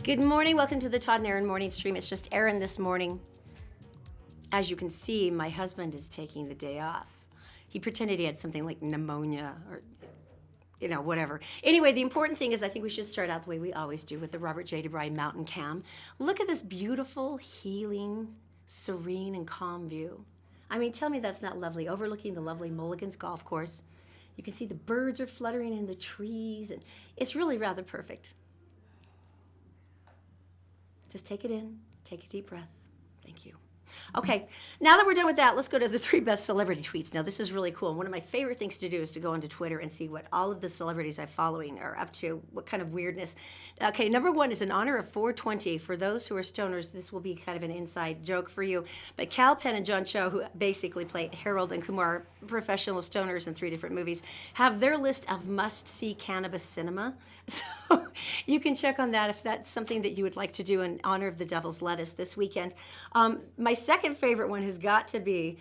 Good morning. Welcome to the Todd and Erin Morning Stream. It's just Erin this morning. As you can see, my husband is taking the day off. He pretended he had something like pneumonia or, whatever. Anyway, the important thing is I think we should start out the way we always do with the Robert J. DeBry Mountain Cam. Look at this beautiful, healing, serene, and calm view. I mean, tell me that's not lovely, overlooking the lovely Mulligan's Golf Course. You can see the birds are fluttering in the trees, and it's really rather perfect. Just take it in, take a deep breath. Thank you. Okay, now that we're done with that, let's go to the 3 best celebrity tweets. Now, this is really cool. One of my favorite things to do is to go onto Twitter and see what all of the celebrities I'm following are up to, what kind of weirdness. Okay, number 1 is in honor of 420. For those who are stoners, this will be kind of an inside joke for you. But Cal Penn and John Cho, who basically play Harold and Kumar, professional stoners in 3 different movies, have their list of must-see cannabis cinema. So you can check on that if that's something that you would like to do in honor of the Devil's Lettuce this weekend. My second favorite one has got to be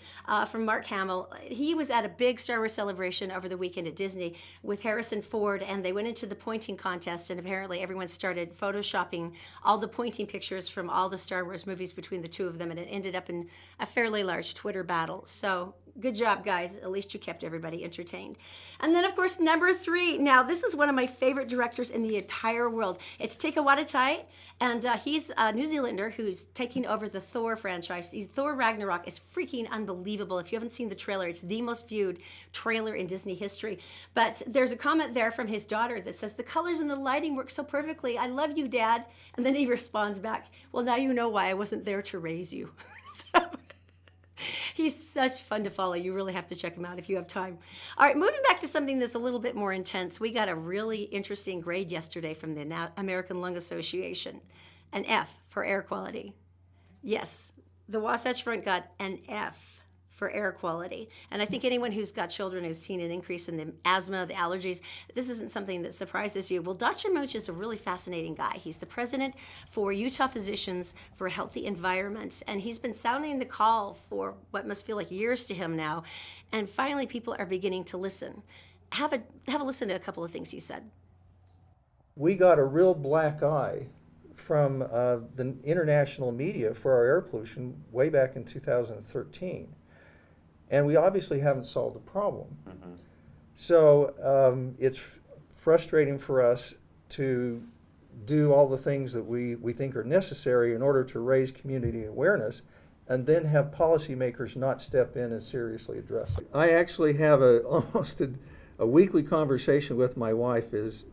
from Mark Hamill. He was at a big Star Wars celebration over the weekend at Disney with Harrison Ford, and they went into the pointing contest, and apparently everyone started photoshopping all the pointing pictures from all the Star Wars movies between the two of them, and it ended up in a fairly large Twitter battle. So good job, guys. At least you kept everybody entertained. And then, of course, number 3. Now, this is one of my favorite directors in the entire world. It's Taika Waititi, and he's a New Zealander who's taking over the Thor franchise. Thor Ragnarok is freaking unbelievable. If you haven't seen the trailer, it's the most viewed trailer in Disney history. But there's a comment there from his daughter that says, "The colors and the lighting work so perfectly. I love you, Dad." And then he responds back, "Well, now you know why I wasn't there to raise you." So, he's such fun to follow. You really have to check him out if you have time. All right, moving back to something that's a little bit more intense. We got a really interesting grade yesterday from the American Lung Association, an F for air quality. Yes, the Wasatch Front got an F for air quality. And I think anyone who's got children who's seen an increase in the asthma, the allergies, this isn't something that surprises you. Well, Dr. Mooch is a really fascinating guy. He's the president for Utah Physicians for a Healthy Environment, and he's been sounding the call for what must feel like years to him now. And finally, people are beginning to listen. Have a listen to a couple of things he said. We got a real black eye from the international media for our air pollution way back in 2013. And we obviously haven't solved the problem. Mm-hmm. So it's frustrating for us to do all the things that we think are necessary in order to raise community awareness and then have policymakers not step in and seriously address it. I actually have almost a weekly conversation with my wife is,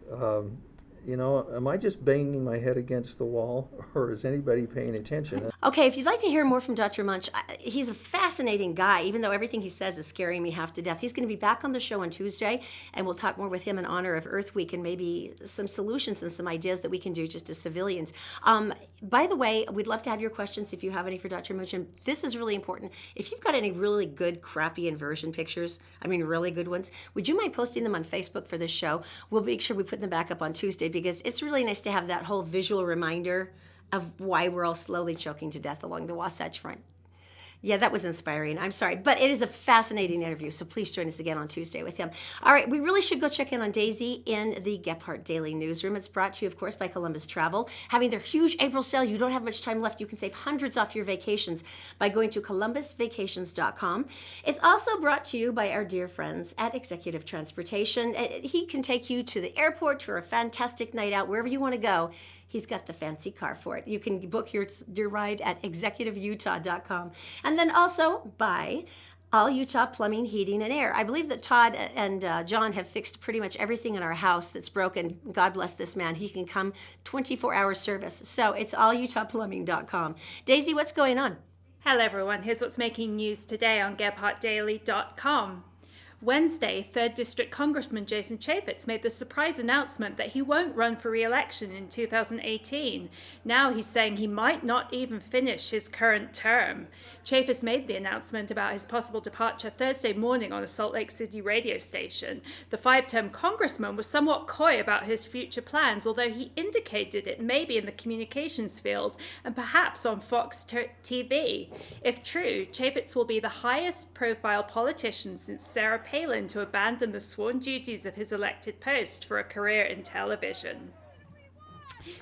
am I just banging my head against the wall, or is anybody paying attention? Okay, if you'd like to hear more from Dr. Munch, he's a fascinating guy, even though everything he says is scaring me half to death. He's going to be back on the show on Tuesday, and we'll talk more with him in honor of Earth Week and maybe some solutions and some ideas that we can do just as civilians. By the way, we'd love to have your questions if you have any for Dr. Munch, and this is really important. If you've got any really good, crappy inversion pictures, really good ones, would you mind posting them on Facebook for this show? We'll make sure we put them back up on Tuesday, because it's really nice to have that whole visual reminder of why we're all slowly choking to death along the Wasatch Front. Yeah, that was inspiring. I'm sorry. But it is a fascinating interview, so please join us again on Tuesday with him. All right, we really should go check in on Daisy in the Gephardt Daily newsroom. It's brought to you, of course, by Columbus Travel. Having their huge April sale, you don't have much time left. You can save hundreds off your vacations by going to columbusvacations.com. It's also brought to you by our dear friends at Executive Transportation. He can take you to the airport, for a fantastic night out, wherever you want to go. He's got the fancy car for it. You can book your ride at executiveutah.com. And then also by All Utah Plumbing, Heating, and Air. I believe that Todd and John have fixed pretty much everything in our house that's broken. God bless this man. He can come 24-hour service. So it's allutahplumbing.com. Daisy, what's going on? Hello, everyone. Here's what's making news today on GephardtDaily.com. Wednesday, 3rd District Congressman Jason Chaffetz made the surprise announcement that he won't run for re-election in 2018. Now he's saying he might not even finish his current term. Chaffetz made the announcement about his possible departure Thursday morning on a Salt Lake City radio station. The 5-term congressman was somewhat coy about his future plans, although he indicated it may be in the communications field and perhaps on Fox TV. If true, Chaffetz will be the highest profile politician since Sarah Palin to abandon the sworn duties of his elected post for a career in television.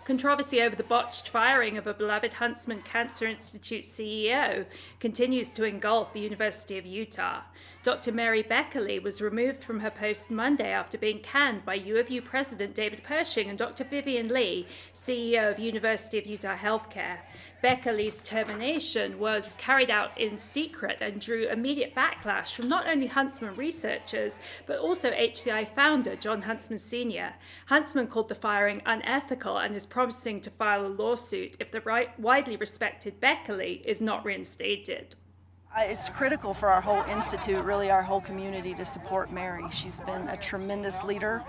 Controversy over the botched firing of a beloved Huntsman Cancer Institute CEO continues to engulf the University of Utah. Dr. Mary Beckerly was removed from her post Monday after being canned by U of U President David Pershing and Dr. Vivian Lee, CEO of University of Utah Healthcare. Beckerly's termination was carried out in secret and drew immediate backlash from not only Huntsman researchers, but also HCI founder John Huntsman Sr. Huntsman called the firing unethical and is promising to file a lawsuit if the widely respected Beckerly is not reinstated. It's critical for our whole institute, really our whole community, to support Mary. She's been a tremendous leader.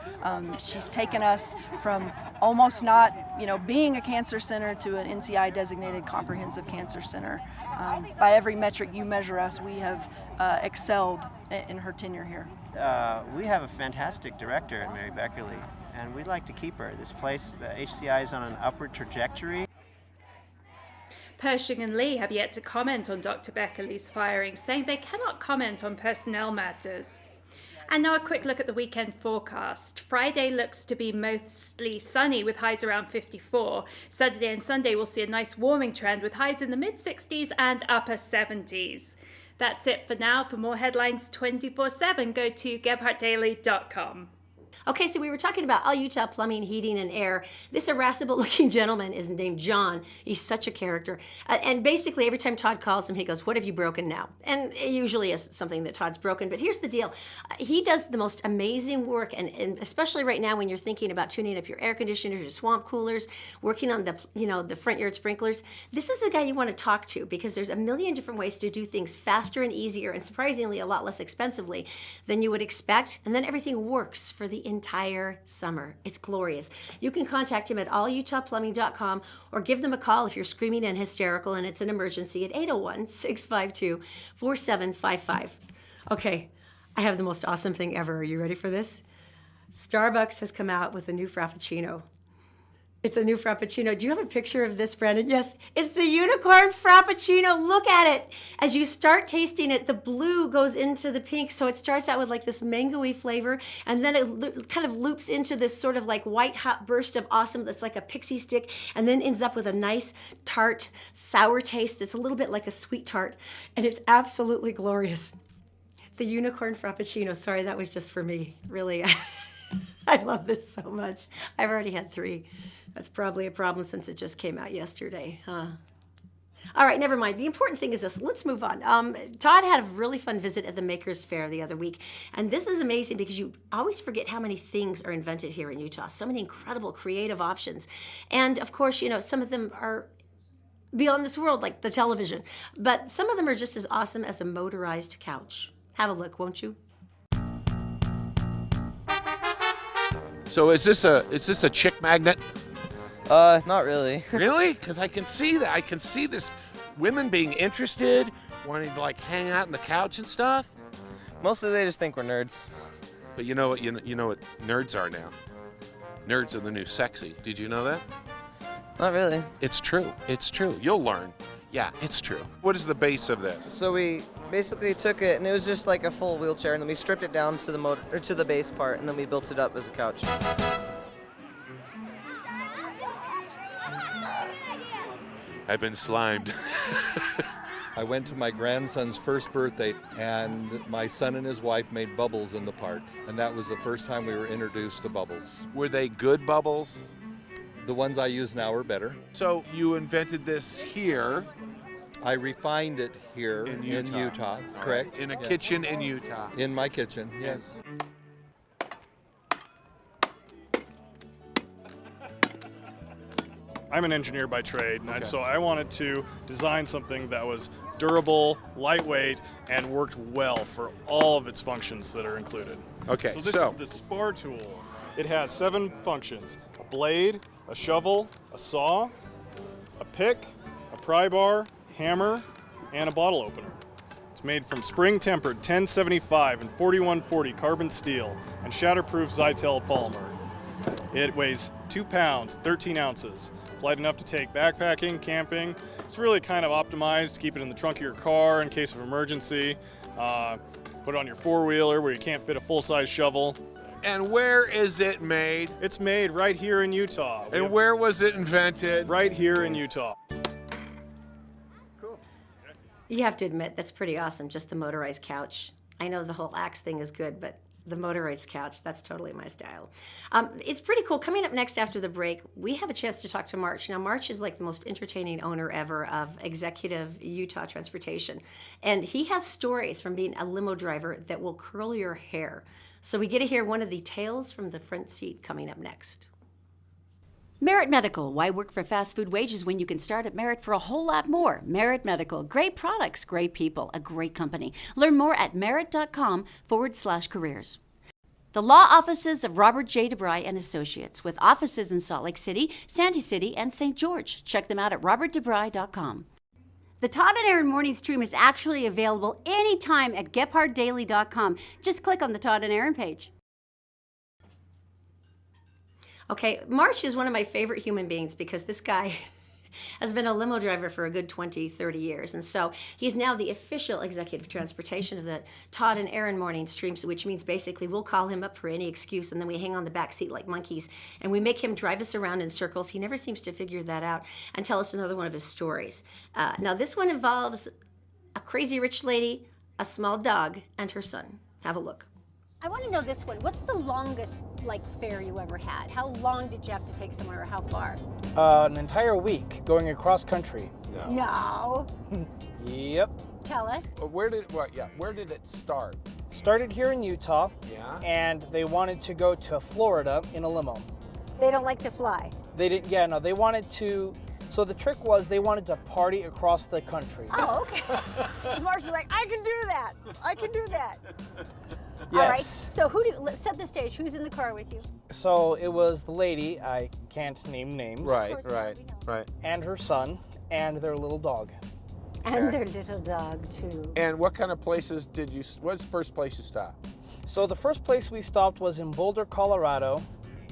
She's taken us from almost not, being a cancer center to an NCI designated comprehensive cancer center. By every metric you measure us, we have excelled in her tenure here. We have a fantastic director at Mary Beckerly, and we'd like to keep her. This place, the HCI, is on an upward trajectory. Pershing and Lee have yet to comment on Dr. Beckerly's firing, saying they cannot comment on personnel matters. And now a quick look at the weekend forecast. Friday looks to be mostly sunny with highs around 54. Saturday and Sunday will see a nice warming trend with highs in the mid-60s and upper 70s. That's it for now. For more headlines 24/7, go to GephardtDaily.com. Okay, so we were talking about all Utah plumbing, heating, and air. This irascible-looking gentleman is named John. He's such a character. And basically, every time Todd calls him, he goes, "What have you broken now?" And it usually is something that Todd's broken. But here's the deal. He does the most amazing work, and especially right now when you're thinking about tuning up your air conditioners, your swamp coolers, working on the front yard sprinklers. This is the guy you want to talk to because there's a million different ways to do things faster and easier and surprisingly a lot less expensively than you would expect. And then everything works for the entire summer. It's glorious. You can contact him at allutahplumbing.com or give them a call if you're screaming and hysterical and it's an emergency at 801-652-4755. Okay, I have the most awesome thing ever. Are you ready for this? Starbucks has come out with a new Frappuccino. It's a new Frappuccino. Do you have a picture of this, Brandon? Yes, it's the unicorn Frappuccino. Look at it. As you start tasting it, the blue goes into the pink. So it starts out with like this mango-y flavor, and then it kind of loops into this sort of like white hot burst of awesome that's like a pixie stick, and then ends up with a nice tart, sour taste that's a little bit like a sweet tart, and it's absolutely glorious. The unicorn Frappuccino. Sorry, that was just for me. Really, I love this so much. I've already had 3. That's probably a problem since it just came out yesterday, huh? All right, never mind. The important thing is this. Let's move on. Todd had a really fun visit at the Makers Fair the other week. And this is amazing because you always forget how many things are invented here in Utah. So many incredible creative options. And of course, some of them are beyond this world, like the television. But some of them are just as awesome as a motorized couch. Have a look, won't you? So is this a chick magnet? Not really. Really? Because I can see that. I can see this women being interested, wanting to like hang out on the couch and stuff. Mostly they just think we're nerds. But you know what nerds are now? Nerds are the new sexy. Did you know that? Not really. It's true. It's true. You'll learn. Yeah, it's true. What is the base of this? So we basically took it, and it was just like a full wheelchair, and then we stripped it down to the motor or to the base part, and then we built it up as a couch. I've been slimed. I went to my grandson's first birthday, and my son and his wife made bubbles in the park, and that was the first time we were introduced to bubbles. Were they good bubbles? The ones I use now are better. So you invented this here I refined it here in Utah, correct? In a kitchen in Utah. In my kitchen, yes. I'm an engineer by trade, and so I wanted to design something that was durable, lightweight, and worked well for all of its functions that are included. Okay, so this is the spar tool. It has 7 functions: a blade, a shovel, a saw, a pick, a pry bar, hammer, and a bottle opener. It's made from spring-tempered 1075 and 4140 carbon steel and shatterproof Zytel polymer. It weighs 2 pounds, 13 ounces. It's light enough to take backpacking, camping. It's really kind of optimized to keep it in the trunk of your car in case of emergency. Put it on your four-wheeler where you can't fit a full-size shovel. And where is it made? It's made right here in Utah. And where was it invented? Right here in Utah. You have to admit, that's pretty awesome, just the motorized couch. I know the whole axe thing is good, but the motorized couch, that's totally my style. It's pretty cool. Coming up next after the break, we have a chance to talk to March. Now, March is like the most entertaining owner ever of Executive Utah Transportation. And he has stories from being a limo driver that will curl your hair. So we get to hear one of the tales from the front seat coming up next. Merit Medical. Why work for fast food wages when you can start at Merit for a whole lot more? Merit Medical. Great products, great people, a great company. Learn more at merit.com/careers. The law offices of Robert J. DeBry and Associates, with offices in Salt Lake City, Sandy City, and St. George. Check them out at robertdebry.com. The Todd and Erin Morning stream is actually available anytime at GephartDaily.com. Just click on the Todd and Erin page. Okay, March is one of my favorite human beings because this guy has been a limo driver for a good 20, 30 years. And so he's now the official executive transportation of the Todd and Erin Morning streams, which means basically we'll call him up for any excuse and then we hang on the back seat like monkeys and we make him drive us around in circles. He never seems to figure that out and tell us another one of his stories. Now this one involves a crazy rich lady, a small dog, and her son. Have a look. I want to know this one. What's the longest fare you ever had? How long did you have to take somewhere, or how far? An entire week going across country. No. Yep. Tell us. Where did it start? Started here in Utah. Yeah. And they wanted to go to Florida in a limo. They don't like to fly. They didn't. Yeah, no. They wanted to. So the trick was they wanted to party across the country. Oh, okay. Marsh is like, I can do that. I can do that. Yes. All right. So let's set the stage. Who's in the car with you? So it was the lady, I can't name names. Right. And her son and their little dog. And their little dog, too. And what kind of places what's the first place you stopped? So the first place we stopped was in Boulder, Colorado.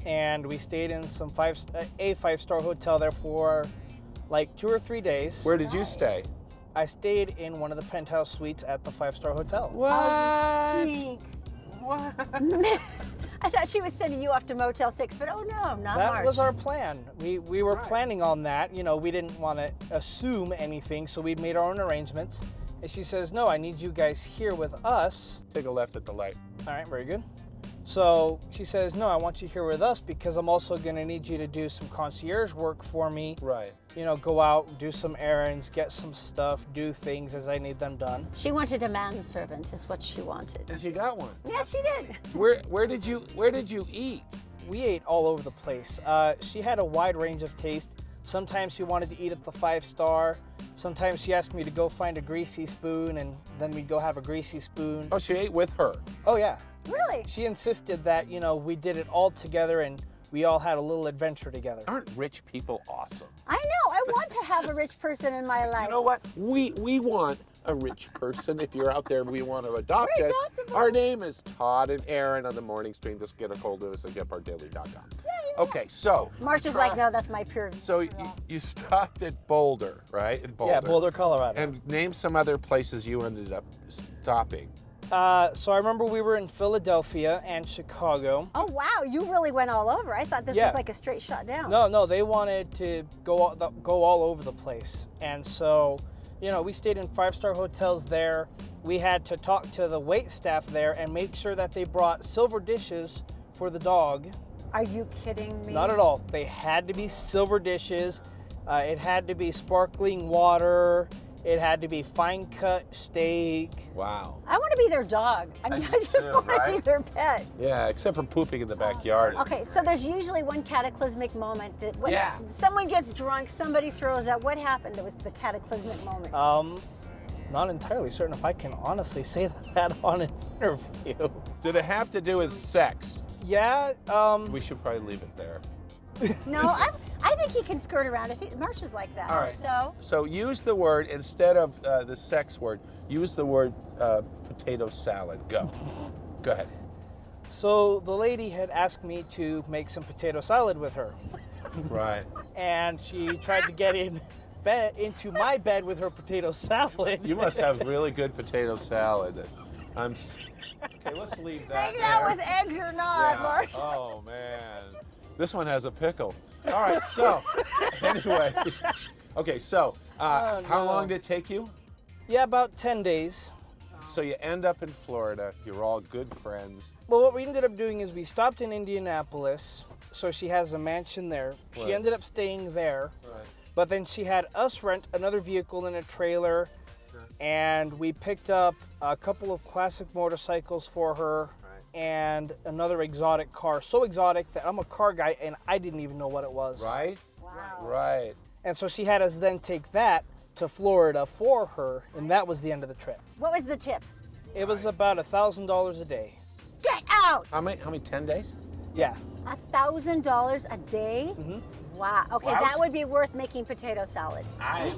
And we stayed in some five-star hotel there for like 2 or 3 days. Where did you stay? I stayed in one of the penthouse suites at the 5-star hotel. What? What? I thought she was sending you off to Motel 6, but oh no, not That March. was our plan. We were planning on that. You know, we didn't want to assume anything, so we'd made our own arrangements. And she says, no, I need you guys here with us. Take a left at the light. All right, very good. So she says, no, I want you here with us because I'm also going to need you to do some concierge work for me. Right. You know, go out, do some errands, get some stuff, do things as I need them done. She wanted a manservant, is what she wanted. And she got one. Yes, she did. Where did you eat? We ate all over the place. She had a wide range of taste. Sometimes she wanted to eat at the 5-star. Sometimes she asked me to go find a greasy spoon, and then we'd go have a greasy spoon. Oh, she ate with her. Oh, yeah. Really? She insisted that, you know, we did it all together and we all had a little adventure together. Aren't rich people awesome? I know. I want to have a rich person in my life. You know what? We want a rich person. If you're out there and we want to adopt us, our name is Todd and Erin on the morning stream. Just get a hold of us at GephartDaily.com. Yeah. Okay, so. March is like, no, that's my pure. So you stopped at Boulder, right? In Boulder. Yeah, Boulder, Colorado. And name some other places you ended up stopping. So I remember we were in Philadelphia and Chicago. Oh, wow. You really went all over. I thought this was like a straight shot down. No, they wanted to go all over the place. And so, you know, we stayed in 5-star hotels there. We had to talk to the wait staff there and make sure that they brought silver dishes for the dog. Are you kidding me? Not at all. They had to be silver dishes. It had to be sparkling water. It had to be fine cut steak. Wow. I want to be their dog. I mean, I just want to be their pet. Yeah, except for pooping in the backyard. Okay, so there's usually one cataclysmic moment that when someone gets drunk, somebody throws up. What happened? It was the cataclysmic moment. Not entirely certain if I can honestly say that on an interview. Did it have to do with sex? Yeah. We should probably leave it there. No, I think he can skirt around if March is like that. All right. So use the word, instead of the sex word, use the word potato salad. Go ahead. So the lady had asked me to make some potato salad with her. Right. And she tried to get into my bed with her potato salad. You must have really good potato salad. Okay, let's leave that Take that there. with eggs or not, Yeah. Mark. Oh, man. This one has a pickle. All right, so, anyway. Okay, so, how long did it take you? Yeah, about 10 days. So you end up in Florida. You're all good friends. Well, what we ended up doing is we stopped in Indianapolis, so she has a mansion there. Right. She ended up staying there, Right. but then she had us rent another vehicle in a trailer, and we picked up a couple of classic motorcycles for her and another exotic car. So exotic that I'm a car guy and I didn't even know what it was. Right? Wow. Right. And so she had us then take that to Florida for her, and that was the end of the trip. What was the tip? It was about $1,000 a day. Get out! How many 10 days? Yeah. $1,000 a day? Mhm. Wow. Okay, Wow. that would be worth making potato salad. I.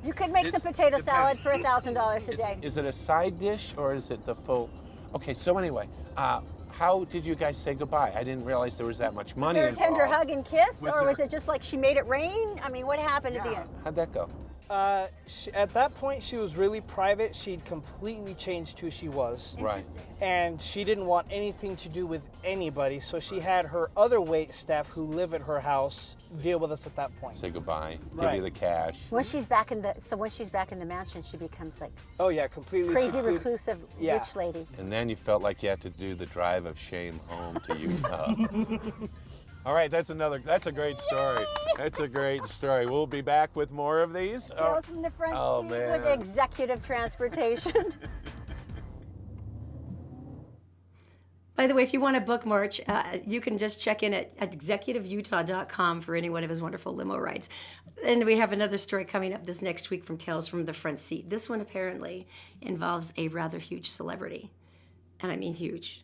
You could make some potato salad for $1,000 a day. Is it a side dish or is it the full? Okay, so anyway, how did you guys say goodbye? I didn't realize there was that much money Was there a involved. tender hug and kiss, Was or was there- it just like she made it rain? I mean, what happened at the end? How'd that go? At that point, she was really private. She'd completely changed who she was. Right. And she didn't want anything to do with anybody, so she had her other wait staff who live at her house deal with us at that point. Say goodbye. Give Right. you the cash. When she's back in the mansion, she becomes like Oh yeah, completely crazy secluded. reclusive Yeah. rich lady. And then you felt like you had to do the drive of shame home to Utah. All right, that's a great story. That's a great story. We'll be back with more of these. Tales from the front Oh, seat man. with executive transportation. By the way, if you want to book March, you can just check in at executiveutah.com for any one of his wonderful limo rides. And we have another story coming up this next week from Tales from the Front Seat. This one apparently involves a rather huge celebrity. And I mean huge.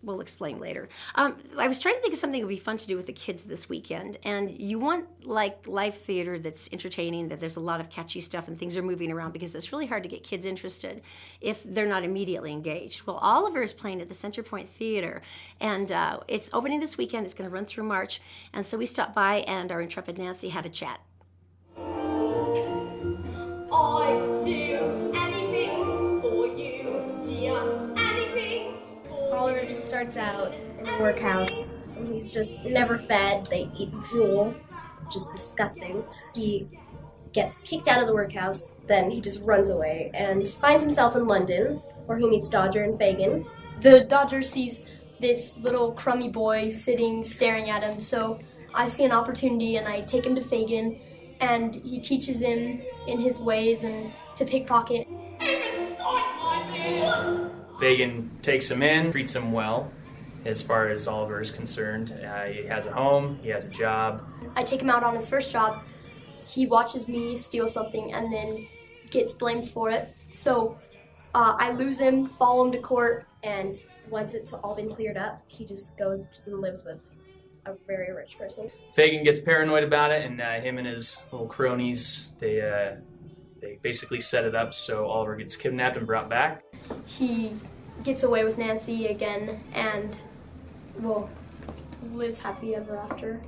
We'll explain later. I was trying to think of something that would be fun to do with the kids this weekend. And you want like live theater that's entertaining, that there's a lot of catchy stuff and things are moving around, because it's really hard to get kids interested if they're not immediately engaged. Well, Oliver is playing at the Center Point Theater, and it's opening this weekend. It's going to run through March. And so we stopped by, and our intrepid Nancy had a chat. I'd do anything for you, dear. Anything. Oliver just starts out in the workhouse, and he's just never fed. They eat gruel, which is disgusting. He gets kicked out of the workhouse, then he just runs away and finds himself in London, where he meets Dodger and Fagin. The Dodger sees this little crummy boy sitting, staring at him, so I see an opportunity and I take him to Fagin, and he teaches him in his ways and to pickpocket. Fagin takes him in, treats him well as far as Oliver is concerned. He has a home, he has a job. I take him out on his first job. He watches me steal something and then gets blamed for it. So I lose him, follow him to court, and once it's all been cleared up, he just goes and lives with a very rich person. Fagin gets paranoid about it, and him and his little cronies, they basically set it up so Oliver gets kidnapped and brought back. He gets away with Nancy again and, well, lives happy ever after.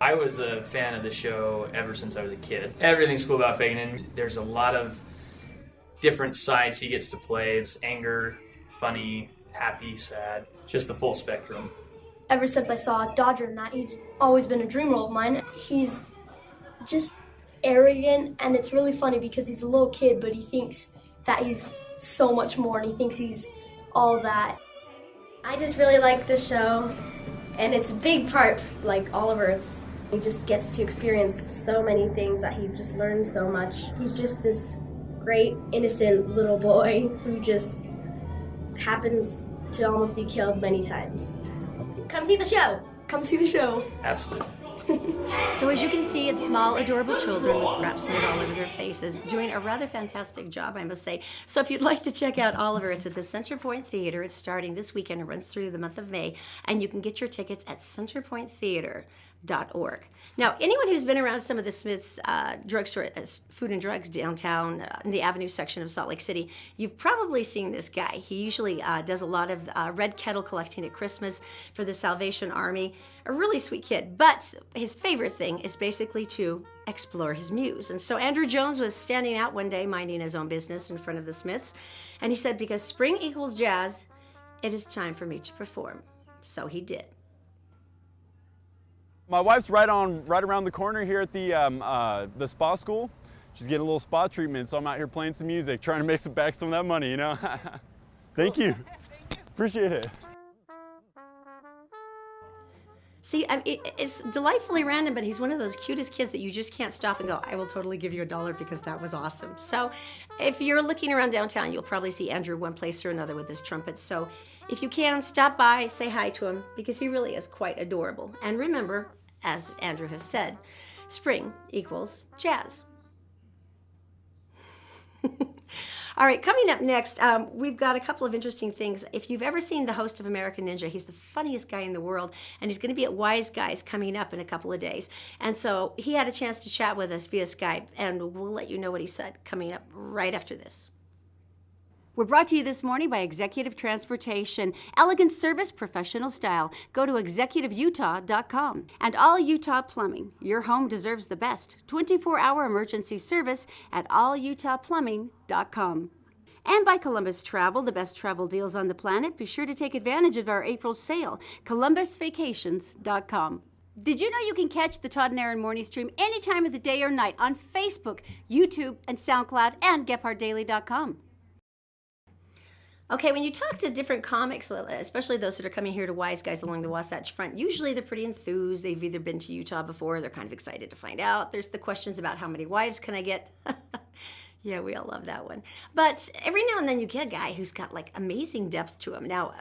I was a fan of the show ever since I was a kid. Everything's cool about Fagin, and there's a lot of different sides he gets to play. It's anger, funny, happy, sad, just the full spectrum. Ever since I saw Dodger in that, he's always been a dream role of mine. He's just arrogant, and it's really funny because he's a little kid, but he thinks that he's so much more, and he thinks he's all that. I just really like this show, and it's a big part, like Oliver. He just gets to experience so many things that he just learns so much. He's just this great, innocent little boy who just happens to almost be killed many times. Come see the show. Come see the show. Absolutely. So as you can see, it's small, adorable children with crap smeared all over their faces, doing a rather fantastic job, I must say. So if you'd like to check out Oliver, it's at the Center Point Theater. It's starting this weekend and runs through the month of May, and you can get your tickets at centerpointtheater.com. Now, anyone who's been around some of the Smith's drugstore, food and drugs downtown in the Avenue section of Salt Lake City, you've probably seen this guy. He usually does a lot of red kettle collecting at Christmas for the Salvation Army. A really sweet kid, but his favorite thing is basically to explore his muse. And so Andrew Jones was standing out one day minding his own business in front of the Smiths, and he said, because spring equals jazz, it is time for me to perform. So he did. My wife's right around the corner here at the spa school. She's getting a little spa treatment, so I'm out here playing some music, trying to make back some of that money, you know? Thank you. Appreciate it. See, it's delightfully random, but he's one of those cutest kids that you just can't stop and go, I will totally give you $1 because that was awesome. So if you're looking around downtown, you'll probably see Andrew one place or another with his trumpet. So if you can, stop by, say hi to him, because he really is quite adorable. And remember, as Andrew has said, spring equals jazz. All right, coming up next, we've got a couple of interesting things. If you've ever seen the host of American Ninja, he's the funniest guy in the world, and he's going to be at Wise Guys coming up in a couple of days. And so he had a chance to chat with us via Skype, and we'll let you know what he said coming up right after this. We're brought to you this morning by Executive Transportation. Elegant service, professional style. Go to executiveutah.com. And All Utah Plumbing. Your home deserves the best. 24-hour emergency service at allutahplumbing.com. And by Columbus Travel, the best travel deals on the planet. Be sure to take advantage of our April sale. columbusvacations.com. Did you know you can catch the Todd and Erin Morning Stream any time of the day or night on Facebook, YouTube, and SoundCloud, and GephartDaily.com? Okay, when you talk to different comics, especially those that are coming here to Wise Guys along the Wasatch Front, usually they're pretty enthused. They've either been to Utah before, they're kind of excited to find out. There's the questions about how many wives can I get? Yeah, we all love that one. But every now and then you get a guy who's got like amazing depth to him. Now,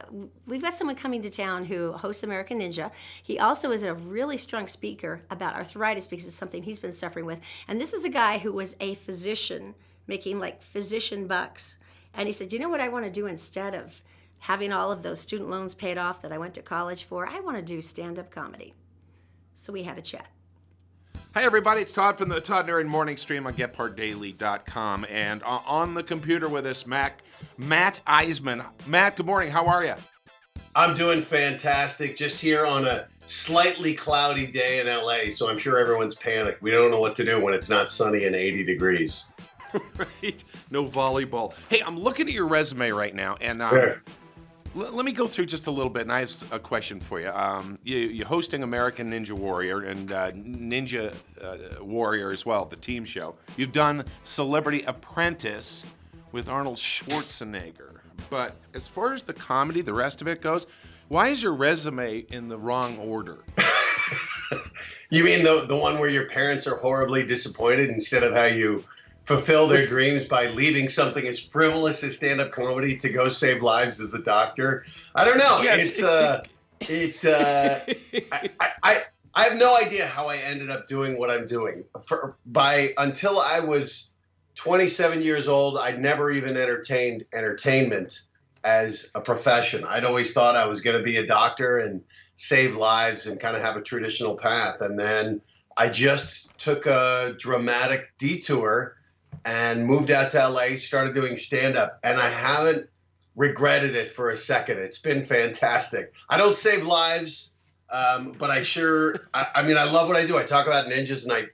we've got someone coming to town who hosts American Ninja. He also is a really strong speaker about arthritis because it's something he's been suffering with. And this is a guy who was a physician making like physician bucks. And he said, you know what I want to do instead of having all of those student loans paid off that I went to college for? I want to do stand-up comedy. So we had a chat. Hi, everybody. It's Todd from the Todd and Erin Morning Stream on GephartDaily.com. And on the computer with us, Matt Eisman. Matt, good morning. How are you? I'm doing fantastic. Just here on a slightly cloudy day in LA, so I'm sure everyone's panicked. We don't know what to do when it's not sunny and 80 degrees. Right. No volleyball. Hey, I'm looking at your resume right now, and Sure. let me go through just a little bit, and I have a question for you. You're hosting American Ninja Warrior and Ninja Warrior as well, the team show. You've done Celebrity Apprentice with Arnold Schwarzenegger. But as far as the comedy, the rest of it goes, why is your resume in the wrong order? You mean the one where your parents are horribly disappointed instead of how you fulfill their dreams by leaving something as frivolous as stand-up comedy to go save lives as a doctor? I don't know. Yeah, I have no idea how I ended up doing what I'm doing. Until I was 27 years old, I'd never even entertained entertainment as a profession. I'd always thought I was going to be a doctor and save lives and kind of have a traditional path. And then I just took a dramatic detour and moved out to LA, started doing stand-up, and I haven't regretted it for a second. It's been fantastic. I don't save lives, but I love what I do. I talk about ninjas, and I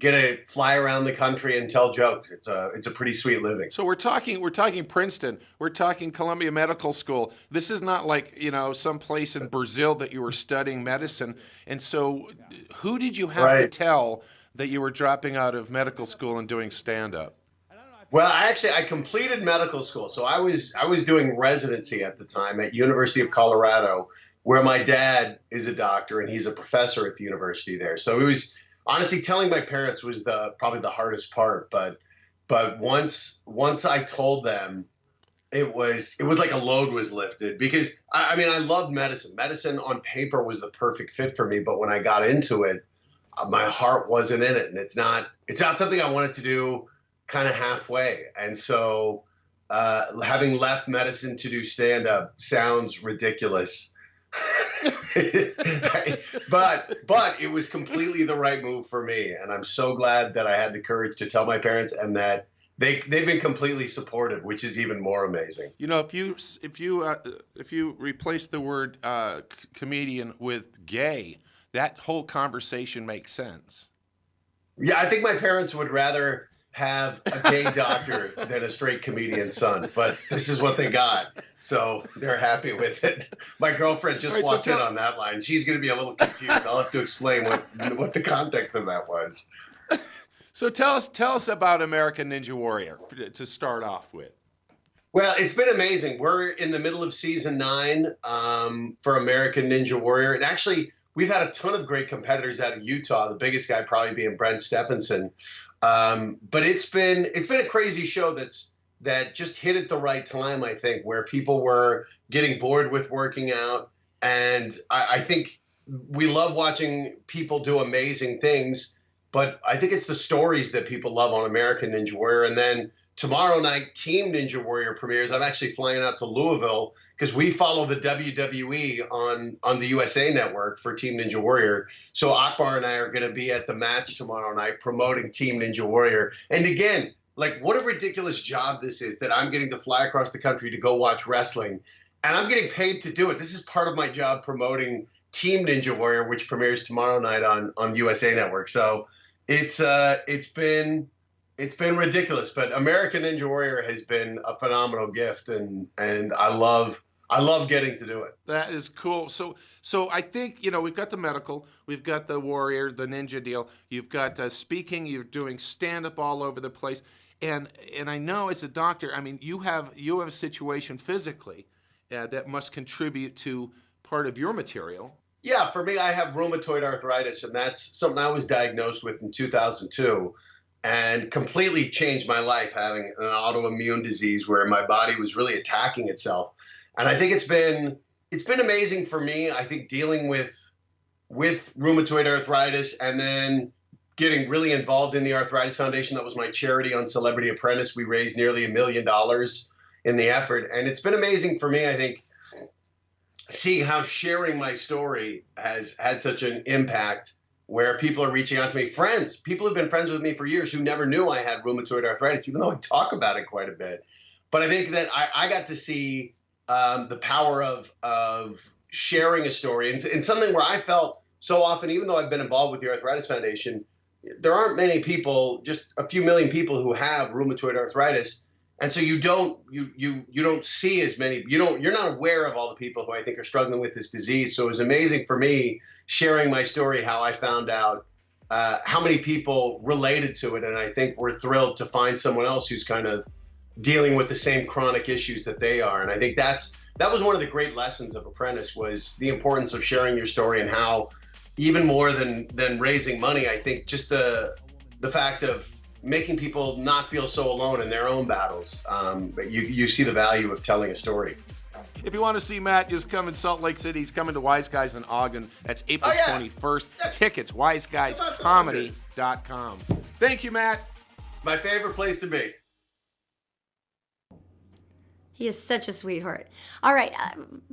get to fly around the country and tell jokes. It's a pretty sweet living. So we're talking Princeton, we're talking Columbia Medical School. This is not like, some place in Brazil that you were studying medicine. And so who did you have to tell that you were dropping out of medical school and doing stand-up? Well, I completed medical school. So I was doing residency at the time at University of Colorado, where my dad is a doctor and he's a professor at the university there. So it was honestly telling my parents was probably the hardest part. But once I told them, it was like a load was lifted, because I loved medicine. Medicine on paper was the perfect fit for me, but when I got into it, my heart wasn't in it, and it's not something I wanted to do kind of halfway. And so having left medicine to do stand-up sounds ridiculous, but it was completely the right move for me, and I'm so glad that I had the courage to tell my parents, and that they've been completely supportive, which is even more amazing. You know, if you replace the word comedian with gay, that whole conversation makes sense. Yeah, I think my parents would rather have a gay doctor than a straight comedian's son, but this is what they got, so they're happy with it. My girlfriend just walked in on that line. She's going to be a little confused. I'll have to explain what the context of that was. So tell us about American Ninja Warrior to start off with. Well, it's been amazing. We're in the middle of season 9 for American Ninja Warrior, and actually, we've had a ton of great competitors out of Utah. The biggest guy probably being Brent Stephenson. But it's been a crazy show that just hit at the right time, I think, where people were getting bored with working out. And I think we love watching people do amazing things, but I think it's the stories that people love on American Ninja Warrior. And then tomorrow night, Team Ninja Warrior premieres. I'm actually flying out to Louisville because we follow the WWE on the USA Network for Team Ninja Warrior. So Akbar and I are going to be at the match tomorrow night promoting Team Ninja Warrior. And again, like, what a ridiculous job this is that I'm getting to fly across the country to go watch wrestling. And I'm getting paid to do it. This is part of my job promoting Team Ninja Warrior, which premieres tomorrow night on USA Network. So it's been ridiculous, but American Ninja Warrior has been a phenomenal gift, and I love getting to do it. That is cool. So I think, you know, we've got the medical, we've got the warrior, the ninja deal. You've got speaking. You're doing stand up all over the place, and I know as a doctor, I mean, you have a situation physically that must contribute to part of your material. Yeah, for me, I have rheumatoid arthritis, and that's something I was diagnosed with in 2002. And completely changed my life, having an autoimmune disease where my body was really attacking itself. And I think it's been amazing for me. I think dealing with rheumatoid arthritis and then getting really involved in the Arthritis Foundation. That was my charity on Celebrity Apprentice. We raised nearly $1 million in the effort. And it's been amazing for me, I think, seeing how sharing my story has had such an impact, where people are reaching out to me. People who've been friends with me for years who never knew I had rheumatoid arthritis, even though I talk about it quite a bit. But I think that I got to see the power of sharing a story, and something where I felt so often, even though I've been involved with the Arthritis Foundation, there aren't many people, just a few million people who have rheumatoid arthritis. And so you don't see as many, you're not aware of all the people who I think are struggling with this disease. So it was amazing for me sharing my story, how I found out how many people related to it. And I think we're thrilled to find someone else who's kind of dealing with the same chronic issues that they are. And I think that was one of the great lessons of Apprentice, was the importance of sharing your story, and how even more than raising money, I think just the fact of making people not feel so alone in their own battles. But you see the value of telling a story. If you want to see Matt, just come in Salt Lake City. He's coming to Wise Guys in Ogden. That's April 21st. Tickets, wiseguyscomedy.com. Thank you, Matt. My favorite place to be. He is such a sweetheart. All right,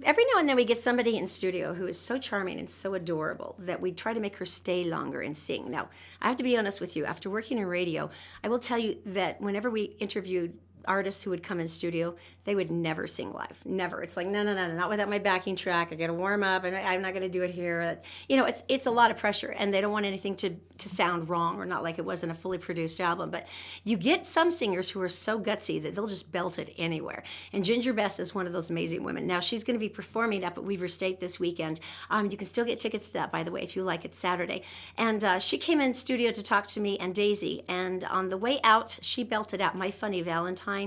every now and then we get somebody in studio who is so charming and so adorable that we try to make her stay longer and sing. Now, I have to be honest with you. After working in radio, I will tell you that whenever we interviewed artists who would come in studio, they would never sing live. Never. It's like, no, not without my backing track. I got to warm up, and I'm not going to do it here. You know, it's a lot of pressure, and they don't want anything to sound wrong or not like it wasn't a fully produced album. But you get some singers who are so gutsy that they'll just belt it anywhere. And Ginger Bess is one of those amazing women. Now, she's going to be performing up at Weaver State this weekend. You can still get tickets to that, by the way, if you like. It's Saturday. And she came in studio to talk to me and Daisy, and on the way out, she belted out My Funny Valentine.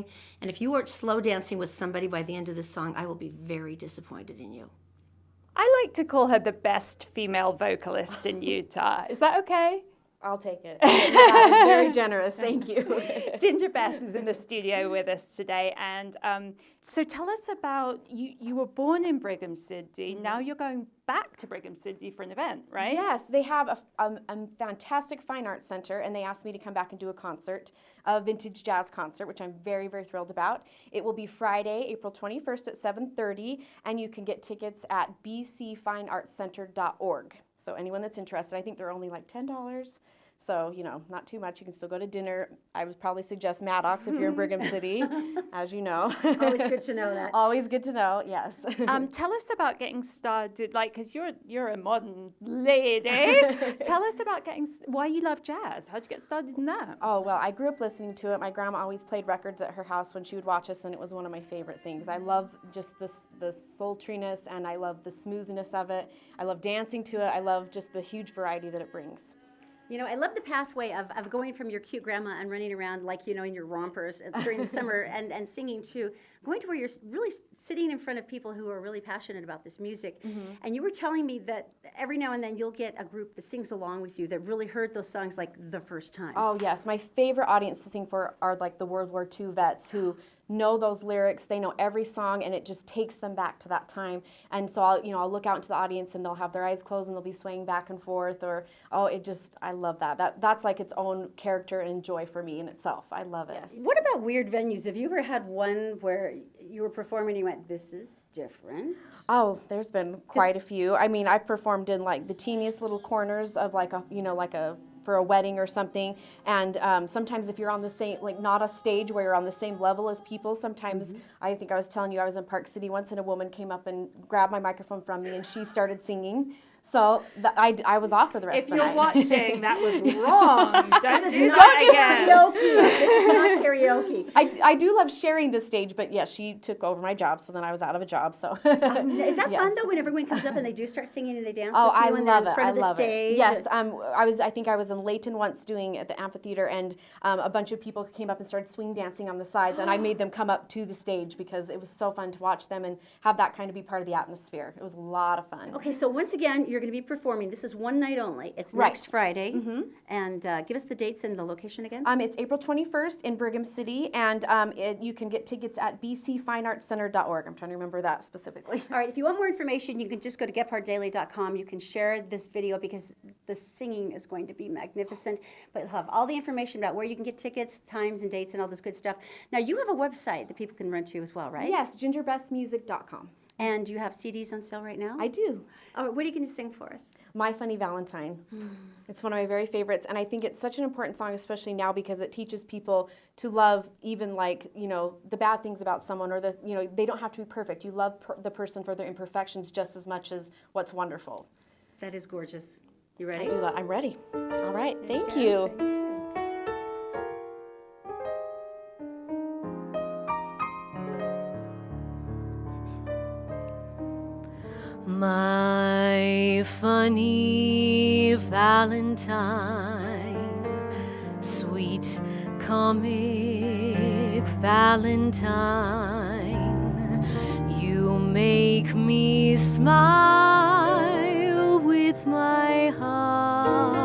And if you weren't slow dancing with somebody by the end of this song, I will be very disappointed in you. I like to call her the best female vocalist in Utah. Is that okay? I'll take it. That is very generous. Thank you. Ginger Bess is in the studio with us today. And so tell us about, you were born in Brigham City. Now you're going back to Brigham City for an event, right? Yes, they have a fantastic fine arts center, and they asked me to come back and do a concert, a vintage jazz concert, which I'm very, very thrilled about. It will be Friday, April 21st at 7:30, and you can get tickets at bcfineartscenter.org. So anyone that's interested, I think they're only like $10. So, you know, not too much. You can still go to dinner. I would probably suggest Maddox if you're in Brigham City, as you know. Always good to know that. Always good to know, yes. Tell us about getting started, like, because you're a modern lady. Tell us about why you love jazz. How'd you get started in that? Oh, well, I grew up listening to it. My grandma always played records at her house when she would watch us, and it was one of my favorite things. I love just the sultriness, and I love the smoothness of it. I love dancing to it. I love just the huge variety that it brings. You know, I love the pathway of going from your cute grandma and running around like, you know, in your rompers during the summer and singing to going to where you're really sitting in front of people who are really passionate about this music. Mm-hmm. And you were telling me that every now and then you'll get a group that sings along with you that really heard those songs like the first time. Oh, yes. My favorite audience to sing for are like the World War II vets who know those lyrics. They know every song, and it just takes them back to that time. And so I'll look out into the audience, and they'll have their eyes closed, and they'll be swaying back and forth. Or I love that. That's like its own character and joy for me in itself. I love it. Yes. What about weird venues? Have you ever had one where you were performing and you went, this is different? Oh, there's been quite a few. I mean, I've performed in like the teeniest little corners of for a wedding or something, and sometimes if you're on the same, like not a stage where you're on the same level as people, sometimes I think I was telling you I was in Park City once, and a woman came up and grabbed my microphone from me, and she started singing. So I was off for the rest of the night. If you're watching, that was wrong. Don't do that again. Karaoke. It's not karaoke. I do love sharing the stage, but yes, she took over my job, so then I was out of a job. So is that fun though when everyone comes up and they do start singing and they dance? Oh, with you I and love they're in it. front I of the love stage? it. Yes, I think I was in Layton once doing at the amphitheater, and a bunch of people came up and started swing dancing on the sides, and I made them come up to the stage because it was so fun to watch them and have that kind of be part of the atmosphere. It was a lot of fun. Okay, so once again, you're going to be performing. This is one night only. It's next Friday. Mm-hmm. And give us the dates and the location again. It's April 21st in Brigham City, and you can get tickets at bcfineartscenter.org. I'm trying to remember that specifically. All right, if you want more information, you can just go to gephartdaily.com. You can share this video because the singing is going to be magnificent. But it'll have all the information about where you can get tickets, times and dates, and all this good stuff. Now, you have a website that people can run to as well, right? Yes, gingerbestmusic.com. And you have CDs on sale right now? I do. Oh, what are you going to sing for us? My Funny Valentine. It's one of my very favorites, and I think it's such an important song, especially now, because it teaches people to love even the bad things about someone, or they don't have to be perfect. You love the person for their imperfections just as much as what's wonderful. That is gorgeous. You ready? I do that. I'm ready. All right. Thank you. My funny Valentine, sweet comic Valentine, you make me smile with my heart.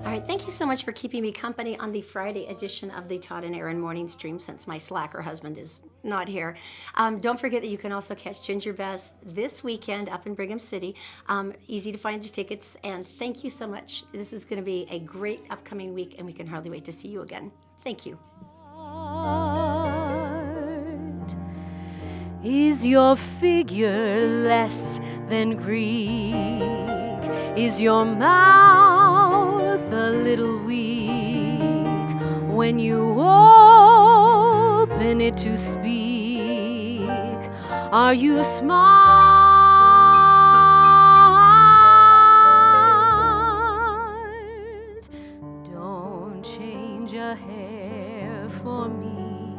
All right, thank you so much for keeping me company on the Friday edition of the Todd and Erin Morning Stream, since my slacker husband is not here. Don't forget that you can also catch Ginger Bess this weekend up in Brigham City. Easy to find your tickets, and thank you so much. This is going to be a great upcoming week, and we can hardly wait to see you again. Thank you. Is your figure less than Greek? Is your mouth a little weak when you open it to speak? Are you smart? Don't change a hair for me,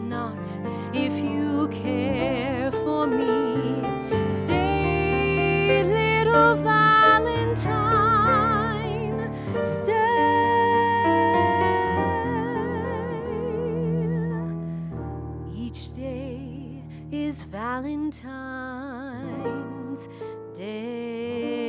not if you care for me. Stay, little Valentine, stay. Each day is Valentine's Day.